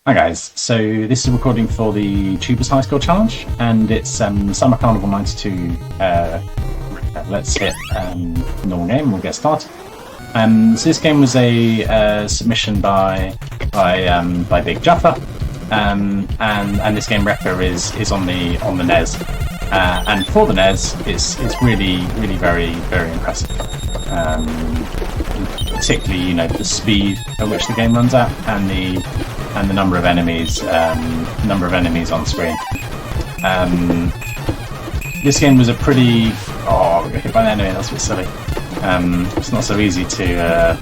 Hi guys, so this is a recording for the Tubers High Score Challenge, and it's Summer Carnival 92. Let's hit normal game and we'll get started. So this game was a submission by Big Jaffa, and this game Recca is on the NES, and for the NES it's really very impressive. Particularly, the speed at which the game runs at, and the number of enemies on screen. This game was a pretty... Oh, we got hit by an enemy. That's a bit silly. It's not so easy to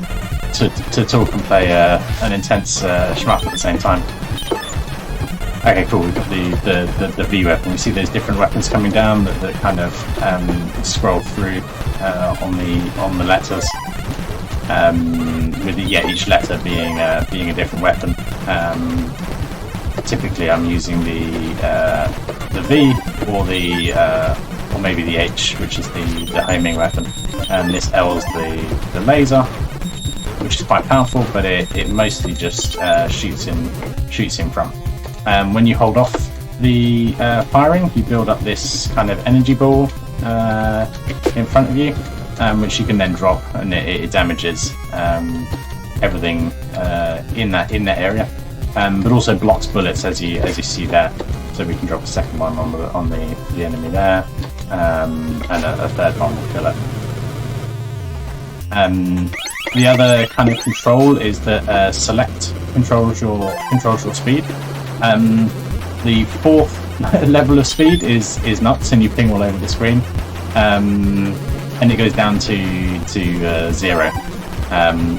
talk and play an intense shmup at the same time. Okay, cool. We've got the V weapon. We see those different weapons coming down that kind of scroll through on the letters. With each letter being a different weapon. Typically, I'm using the V or maybe the H, which is the homing weapon, and this L is the laser, which is quite powerful, but it mostly just shoots in front. When you hold off the firing, you build up this kind of energy ball in front of you. Which you can then drop, and it damages everything in that area, but also blocks bullets as you see there. So we can drop a second one on the enemy there, and a third one will kill it. The other kind of control is that select controls your speed. The fourth level of speed is nuts, and you ping all over the screen. And it goes down to 0,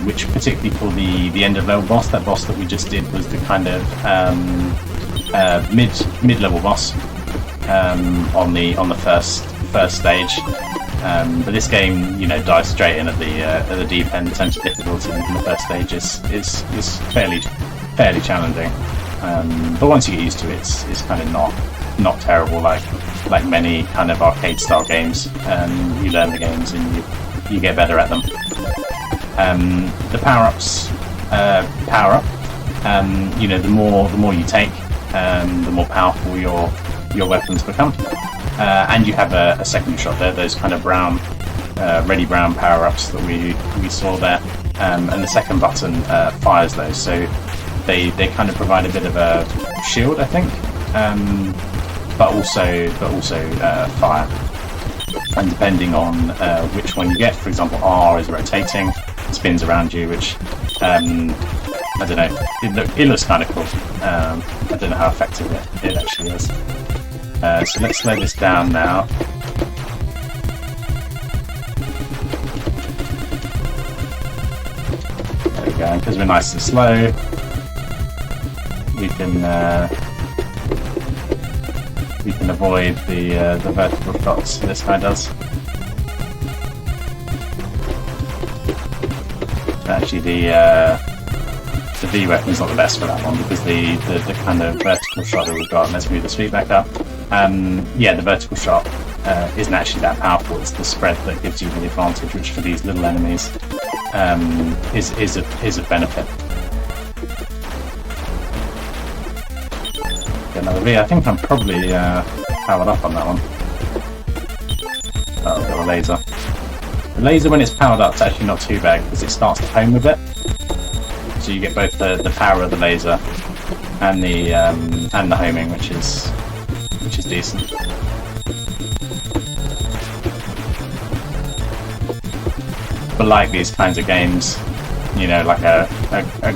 which particularly for the end of level boss, that boss that we just did was the kind of mid-level boss on the first stage. But this game, dives straight in at the deep end in terms of difficulty, and the first stage is fairly challenging. But once you get used to it, it's kind of not terrible like many kind of arcade style games. You learn the games and you get better at them. The power-ups power up. The more you take, the more powerful your weapons become. And you have a second shot there, those kind of ready brown power-ups that we saw there. And the second button fires those, so they kind of provide a bit of a shield, I think. But also fire, and depending on which one you get, for example, R is rotating, spins around you, which I don't know. It looks kind of cool. I don't know how effective it actually is. So let's slow this down now. There we go. And because we're nice and slow, we can avoid the vertical shots this guy does. Actually, the V weapon is not the best for that one, because the kind of vertical shot that we've got. Let's move the speed back up. The vertical shot isn't actually that powerful. It's the spread that gives you the advantage, which for these little enemies is a benefit. Another V. I think I'm probably powered up on that one. Oh, I've got a laser. The laser, when it's powered up, is actually not too bad, because it starts to home with it. So you get both the power of the laser and the homing, which is decent. But like these kinds of games, like a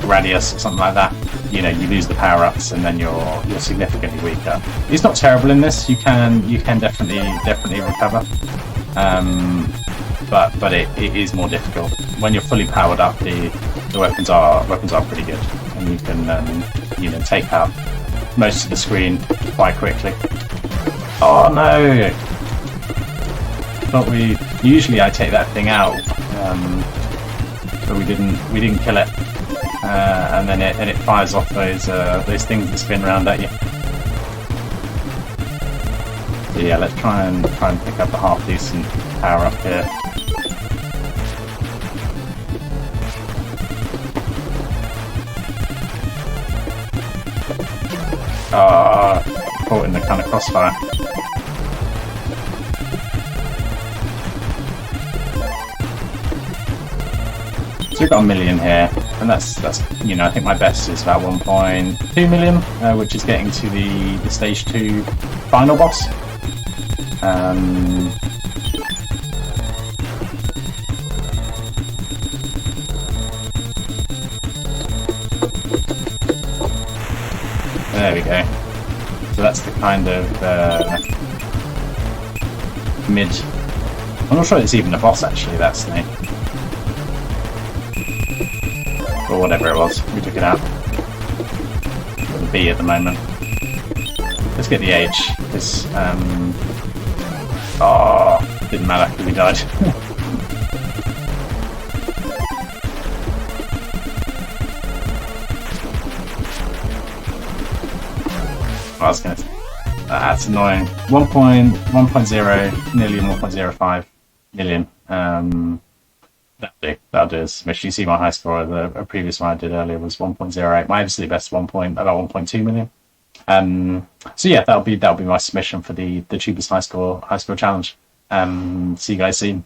Gradius or something like that, you lose the power-ups and then you're significantly weaker. It's not terrible in this. You can definitely recover, but it is more difficult. When you're fully powered up, the weapons are pretty good, and you can take out most of the screen quite quickly. Oh no! But usually I take that thing out, but we didn't kill it. And then it fires off those things that spin around at you. So yeah, let's try and pick up a half decent power up here. Ah, caught in the kind of crossfire. So we've got 1 million here, and that's you know, I think my best is about 1.2 million, which is getting to the stage 2 final boss. There we go. So that's the kind of mid. I'm not sure it's even a boss actually. That snake. Or whatever it was, we took it out. Got the B at the moment. Let's get the H, because, oh, didn't matter because we died. I was gonna. That's annoying. 1.0, nearly 1.05 million. That'll do. Especially, you see my high score. The previous one I did earlier was 1.08. My absolute best about 1.2 million. So yeah, that'll be my submission for the Tubers high score challenge. See you guys soon.